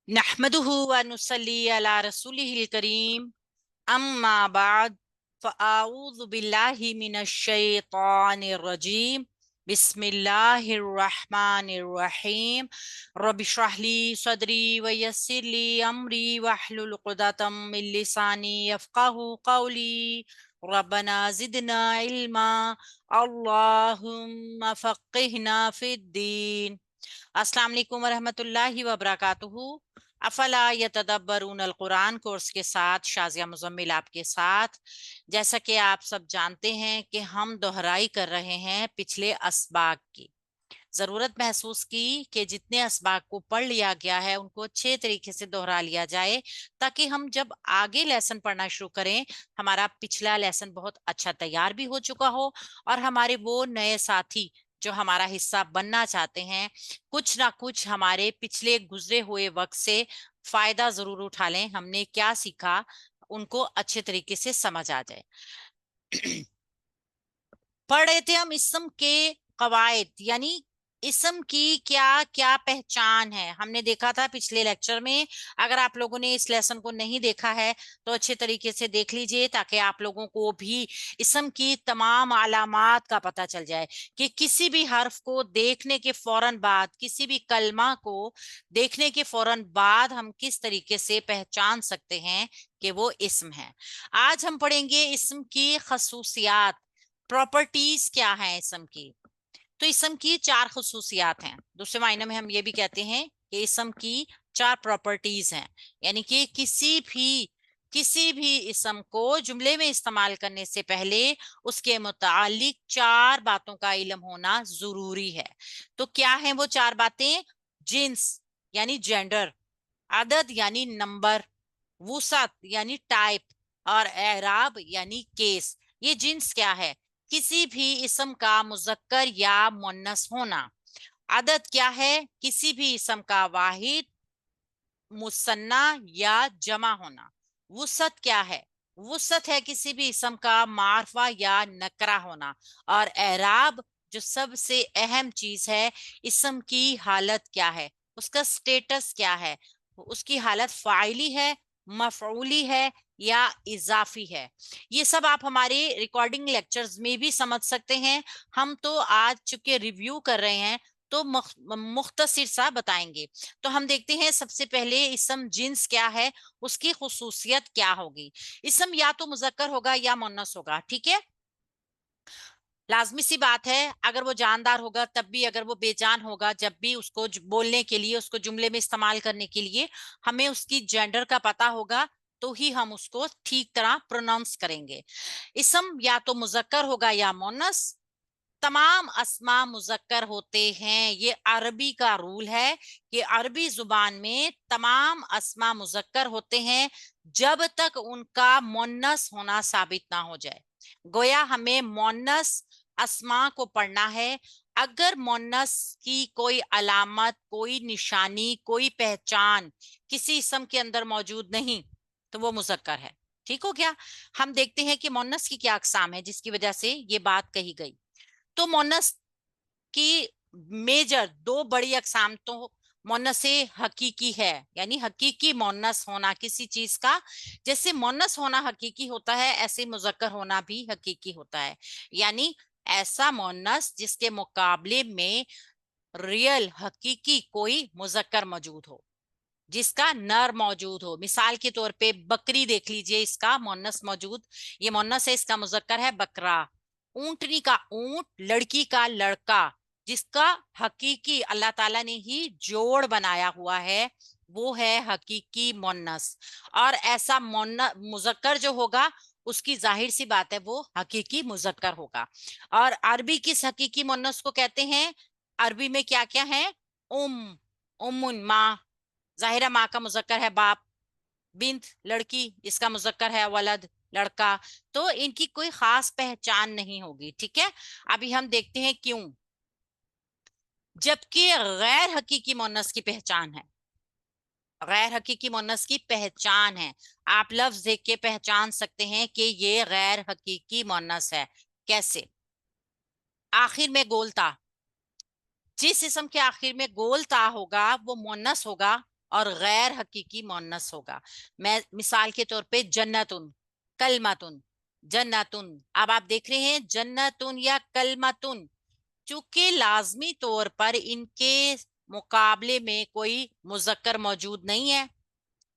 नहमदुहु व नुसल्ली अला रसूलिहिल करीम अम्मा बाद फ़अऊज़ु बिल्लाहि मिनश शैतानिर रजीम बिस्मिल्लाहिर रहमानिर रहीम रब्बि इश्रह ली सदरी व यस्सिर ली अमरी वहलुल उक़दतम मिन लिसानी यफ़क़हू क़ौली रब्बना ज़िदना इल्मा अल्लाहुम्मा फ़क़्हिना फ़िद्दीन। अस्सलाम वालेकुम वरहमतुल्लाहि वबरकातुहू। अफला यतदब्बरून अल कुरान कोर्स के साथ शाजिया मुजम्मिल आपके साथ। जैसा कि आप सब जानते हैं कि हम दोहराई कर रहे हैं पिछले असबाक की। जरूरत महसूस की कि जितने असबाक को पढ़ लिया गया है उनको अच्छे तरीके से दोहरा लिया जाए, ताकि हम जब आगे लेसन पढ़ना शुरू करें हमारा पिछला लेसन बहुत अच्छा तैयार भी हो चुका हो, और हमारे वो नए साथी जो हमारा हिस्सा बनना चाहते हैं कुछ ना कुछ हमारे पिछले गुजरे हुए वक्त से फायदा जरूर उठा लें, हमने क्या सीखा उनको अच्छे तरीके से समझ आ जाए। पढ़ रहे थे हम इसम के कवायद, यानी इसम की क्या क्या पहचान है, हमने देखा था पिछले लेक्चर में। अगर आप लोगों ने इस लेसन को नहीं देखा है तो अच्छे तरीके से देख लीजिए, ताकि आप लोगों को भी इसम की तमाम अलामात का पता चल जाए कि किसी भी हर्फ को देखने के फौरन बाद, किसी भी कलमा को देखने के फौरन बाद हम किस तरीके से पहचान सकते हैं कि वो इसम है। आज हम पढ़ेंगे इसम की खसूसियात, प्रॉपर्टीज क्या है इसम की। तो इसम की चार खसूसियात हैं। दूसरे मायने में हम ये भी कहते हैं कि इसम की चार प्रॉपर्टीज हैं, यानी कि किसी भी इसम को जुमले में इस्तेमाल करने से पहले उसके मुतालिक चार बातों का इल्म होना जरूरी है। तो क्या है वो चार बातें? जिन्स यानी जेंडर, अदद यानी नंबर, वुसत यानी टाइप, और एराब यानी केस। ये जिन्स क्या है? किसी भी इसम का मुजक्कर या मुन्नस होना। अदद क्या है? किसी भी इसम का वाहिद, मुसन्ना या जमा होना। वुसत क्या है? वुसत है किसी भी इसम का मारफा या नकरा होना। और एराब, जो सबसे अहम चीज है, इसम की हालत क्या है, उसका स्टेटस क्या है, उसकी हालत फाइली है, मफऊली है या इजाफी है। ये सब आप हमारे रिकॉर्डिंग लेक्चर्स में भी समझ सकते हैं। हम तो आज चूंकि रिव्यू कर रहे हैं तो मुख्तसर सा बताएंगे। तो हम देखते हैं सबसे पहले इसम जिन्स क्या है, उसकी खुसूसियत क्या होगी। इसम या तो मुजक्कर होगा या मुन्नस होगा, ठीक है। लाजमी सी बात है, अगर वो जानदार होगा तब भी, अगर वो बेजान होगा जब भी, उसको बोलने के लिए, उसको जुमले में इस्तेमाल करने के लिए हमें उसकी जेंडर का पता होगा, तो ही हम उसको ठीक तरह प्रोनाउंस करेंगे। इसम या तो मुजक्कर होगा या मुन्नस। तमाम अस्मा मुजक्कर होते हैं, ये अरबी का रूल है कि अरबी जुबान में तमाम अस्मा मुजक्कर होते हैं जब तक उनका मुन्नस होना साबित ना हो जाए। गोया हमें मुन्नस अस्मा को पढ़ना है। अगर मुन्नस की कोई अलामत, कोई निशानी, कोई पहचान किसी इसम के अंदर मौजूद नहीं तो वो मुजक्कर है। ठीक हो गया। हम देखते हैं कि मुन्नस की क्या अकसाम है जिसकी वजह से ये बात कही गई। तो मोनस की मेजर दो बड़ी अकसाम तो मोनस हकीकी है, यानी हकीकी मोनस होना किसी चीज का। जैसे मोनस होना हकीकी होता है, ऐसे मुजक्कर होना भी हकीकी होता है। यानी ऐसा मोनस जिसके मुकाबले में रियल हकीकी कोई मुजक्कर मौजूद हो, जिसका नर मौजूद हो। मिसाल के तौर पे बकरी देख लीजिए, इसका मोनस मौजूद, ये मोनस है, इसका मुजक्कर है बकरा। ऊंटनी का ऊंट, लड़की का लड़का, जिसका हकीकी अल्लाह ताला ने ही जोड़ बनाया हुआ है, वो है हकीकी मोनस। और ऐसा मुजक्कर जो होगा उसकी जाहिर सी बात है वो हकीकी मुजक्कर होगा। और अरबी किस हकीकी मोनस को कहते हैं? अरबी में क्या क्या है? उम, उम्मुन माँ, जाहिरा माँ का मुजक्कर है बाप। बिन्त लड़की, इसका मुजक्कर है वलद लड़का। तो इनकी कोई खास पहचान नहीं होगी, ठीक है। अभी हम देखते हैं क्यों। जबकि गैर हकीकी मुन्नस की पहचान है, गैर हकीकी मुन्नस की पहचान है। आप लफ्ज देख के पहचान सकते हैं कि ये गैर हकीकी मुन्नस है। कैसे? आखिर में गोलता, जिस इसम के आखिर में गोलता होगा वो मुन्नस होगा, और गैर हकीकी मोन्नस होगा। मैं मिसाल के तौर पे जन्नतुन, कलमतुन, जन्नतुन। अब आप देख रहे हैं जन्नतुन या कलमतुन, चूंकि लाजमी तौर पर इनके मुकाबले में कोई मुजक्कर मौजूद नहीं है,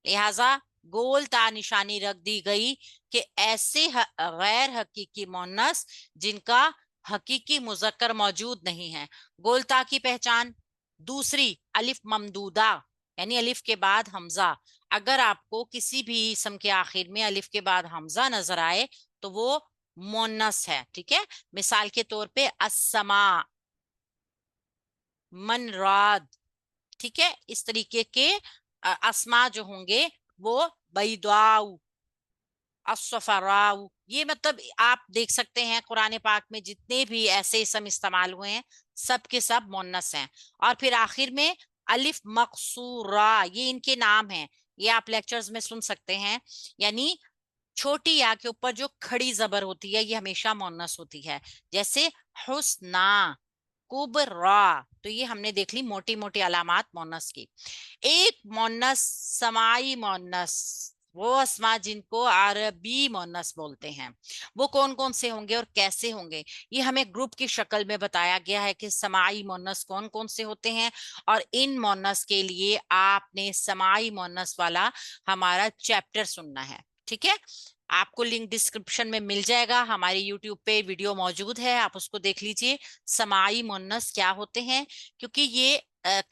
लिहाजा गोल ता निशानी रख दी गई कि ऐसे गैर हकीकी मोन्नस जिनका हकीकी मुजक्कर मौजूद नहीं है। गोल ता की पहचान। दूसरी, अलिफ ममदूदा, यानी अलिफ के बाद हमजा। अगर आपको किसी भी इसम के आखिर में अलिफ के बाद हमजा नजर आए तो वो मोन्नस है, ठीक है। मिसाल के तौर पे अस्समा, मनराद, ठीक है। इस तरीके के अस्मा जो होंगे वो बैदाउ, अस्सफराउ, ये मतलब आप देख सकते हैं कुरान पाक में जितने भी ऐसे इसम इस्तेमाल हुए हैं सब के सब मोन्नस हैं। और फिर आखिर में अलिफ मकसूरा, ये इनके नाम हैं, ये आप लेक्चर्स में सुन सकते हैं। यानी छोटी या के ऊपर जो खड़ी जबर होती है ये हमेशा मोन्नस होती है। जैसे हुस्ना, कुबरा, तो ये हमने देख ली मोटी मोटी अलामात मोन्नस की। एक मोन्नस समाई मोन्नस, वो अस्मा जिनको अरबी मोन्नस बोलते हैं, वो कौन कौन से होंगे और कैसे होंगे, ये हमें ग्रुप की शक्ल में बताया गया है कि समाई मोन्नस कौन कौन से होते हैं। और इन मोन्नस के लिए आपने समाई मोन्नस वाला हमारा चैप्टर सुनना है, ठीक है। आपको लिंक डिस्क्रिप्शन में मिल जाएगा, हमारे यूट्यूब पे वीडियो मौजूद है, आप उसको देख लीजिए। समाई मुन्नस क्या होते हैं, क्योंकि ये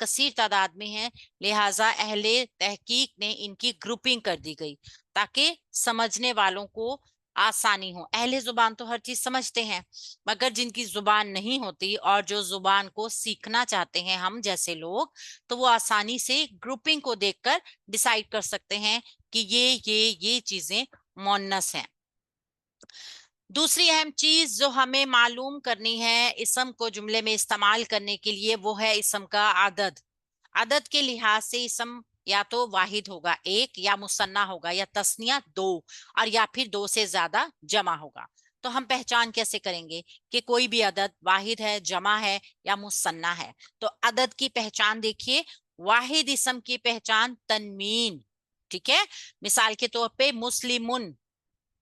कसीर तादाद में है, लिहाजा अहले तहकीक ने इनकी ग्रुपिंग कर दी गई ताकि समझने वालों को आसानी हो। अहले जुबान तो हर चीज समझते हैं, मगर जिनकी जुबान नहीं होती और जो जुबान को सीखना चाहते हैं हम जैसे लोग, तो वो आसानी से ग्रुपिंग को देखकर डिसाइड कर सकते हैं कि ये चीजें मोन्नस हैं। दूसरी अहम चीज जो हमें मालूम करनी है इसम को जुमले में इस्तेमाल करने के लिए, वो है इसम का आदद। आदद के लिहाज से इसम या तो वाहिद होगा एक, या मुसन्ना होगा, या तस्निया दो, और या फिर दो से ज्यादा जमा होगा। तो हम पहचान कैसे करेंगे कि कोई भी अदद वाहिद है, जमा है या मुसन्ना है। तो अदद की पहचान देखिए, वाहिद इसम की पहचान तनमीन, ठीक है। मिसाल के तौर पे मुस्लिमुन,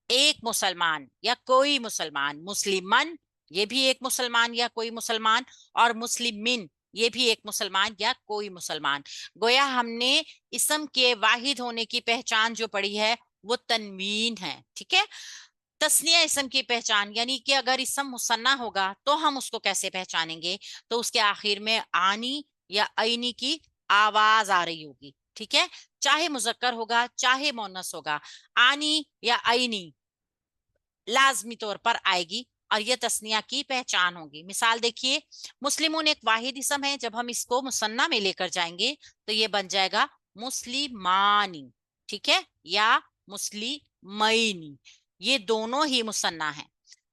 एक मुसलमान या कोई मुसलमान, मुस्लिमन, ये भी एक मुसलमान या कोई मुसलमान, और मुस्लिमिन, ये भी एक मुसलमान या कोई मुसलमान। गोया हमने इसम के वाहिद होने की पहचान जो पढ़ी है वो तनवीन है, ठीक है। तस्निया इसम की पहचान, यानी कि अगर इसम मुसन्ना होगा तो हम उसको कैसे पहचानेंगे, तो उसके आखिर में आनी या ऐनी की आवाज आ रही होगी, ठीक है। चाहे मुजक्कर होगा चाहे मोनस होगा, आनी या ऐनी लाजमी तौर पर आएगी और यह तस्निया की पहचान होगी। मिसाल देखिए, मुस्लिमून एक वाहिद इसम है, जब हम इसको मुसन्ना में लेकर जाएंगे तो ये बन जाएगा मुस्लिमानी, ठीक है, या मुस्लिमैनी, ये दोनों ही मुसन्ना है।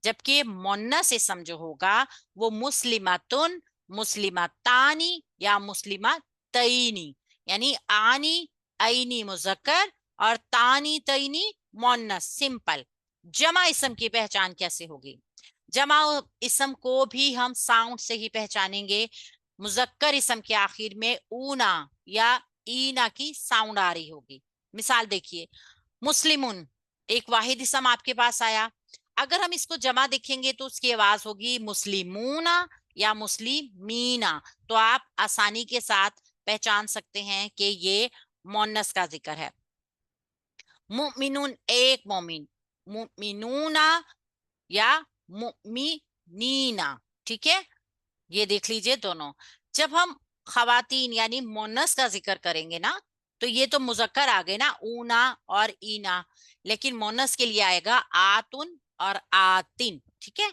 जबकि मुन्नस इसम जो होगा वो मुस्लिमतुन, मुस्लिमतानी या मुस्लिमतैनी, यानी आनी ऐनी मुजक्कर और तानी तैनी मुन्नस, सिंपल। जमा इसम की पहचान कैसे होगी, जमा इसम को भी हम साउंड से ही पहचानेंगे। मुजक्कर इसम के आखिर में ऊना या ईना की साउंड आ रही होगी। मिसाल देखिए, मुस्लिमुन एक वाहिद इसम आपके पास आया, अगर हम इसको जमा देखेंगे तो उसकी आवाज होगी मुस्लिमूना या मुस्लिमीना। तो आप आसानी के साथ पहचान सकते हैं कि ये मोन्नस का जिक्र है। मुमिनुन एक मोमिन, मुमिनूना या मुमिनीना, ठीक है, ये देख लीजिए दोनों। जब हम खवातीन यानी मोनस का जिक्र करेंगे ना, तो ये तो मुजक्कर आ गए ना, ऊना और ईना, लेकिन मोनस के लिए आएगा आतुन और आतिन, ठीक है।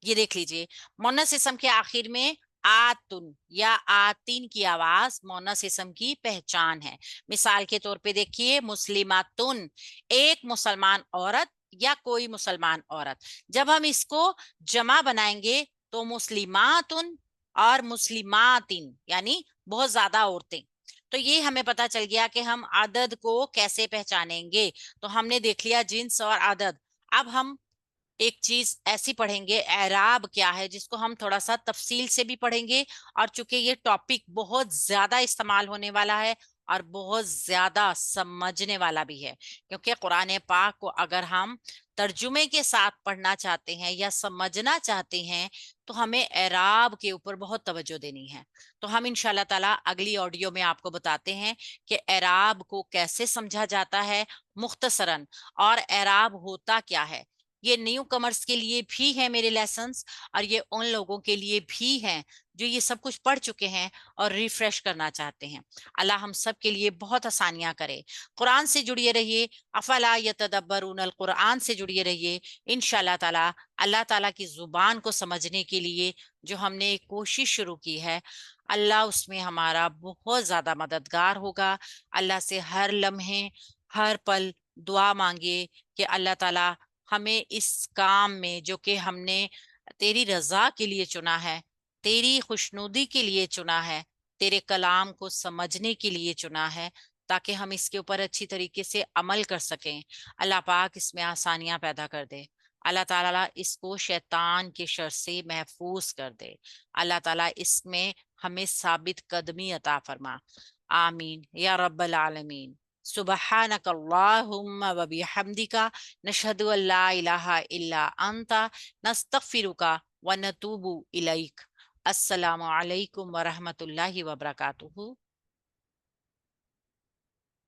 ये देख लीजिए, मोनस इसम के आखिर में आतुन या आतिन की आवाज मोनस इसम की पहचान है। मिसाल के तौर पे देखिए, मुस्लिमातुन एक मुसलमान औरत या कोई मुसलमान औरत। जब हम इसको जमा बनाएंगे तो मुस्लिमातुन और मुस्लिमातिन, यानी बहुत ज्यादा औरतें। तो ये हमें पता चल गया कि हम आदद को कैसे पहचानेंगे। तो हमने देख लिया जिन्स और आदद। अब हम एक चीज ऐसी पढ़ेंगे, एराब क्या है, जिसको हम थोड़ा सा तफसील से भी पढ़ेंगे। और चूंकि ये टॉपिक बहुत ज्यादा इस्तेमाल होने वाला है और बहुत ज्यादा समझने वाला भी है, क्योंकि कुरान पाक को अगर हम तर्जुमे के साथ पढ़ना चाहते हैं या समझना चाहते हैं तो हमें एराब के ऊपर बहुत तवज्जो देनी है। तो हम इंशाल्लाह ताला अगली ऑडियो में आपको बताते हैं कि एराब को कैसे समझा जाता है मुख्तसरन, और एराब होता क्या है। ये न्यू कमर्स के लिए भी है मेरे लेसन्स, और ये उन लोगों के लिए भी हैं जो ये सब कुछ पढ़ चुके हैं और रिफ्रेश करना चाहते हैं। अल्लाह हम सब के लिए बहुत आसानियां करे। कुरान से जुड़िए रहिए, अफला यतदब्बरून अल कुरान से जुड़िए रहिए। इंशाल्लाह ताला अल्लाह ताला की जुबान को समझने के लिए जो हमने एक कोशिश शुरू की है, अल्लाह उसमें हमारा बहुत ज्यादा मददगार होगा। अल्लाह से हर लम्हे हर पल दुआ मांगे कि अल्लाह ताला हमें इस काम में जो कि हमने तेरी रजा के लिए चुना है, तेरी खुशनुदी के लिए चुना है, तेरे कलाम को समझने के लिए चुना है, ताकि हम इसके ऊपर अच्छी तरीके से अमल कर सकें। अल्लाह पाक इसमें आसानियां पैदा कर दे। अल्लाह ताला इसको शैतान के शर से महफूज कर दे। अल्लाह ताला इसमें हमें साबित कदमी अता फरमा। आमीन या रब्बल आलमीन। सुबहानक अल्लाहुम्मा व बिहम्दिका नशहदु अल्ला इलाहा इल्ला अंता नस्तगफिरुका व नतूबु इलैक। अस्सलामु अलैकुम व रहमतुल्लाहि व बरकातुहू।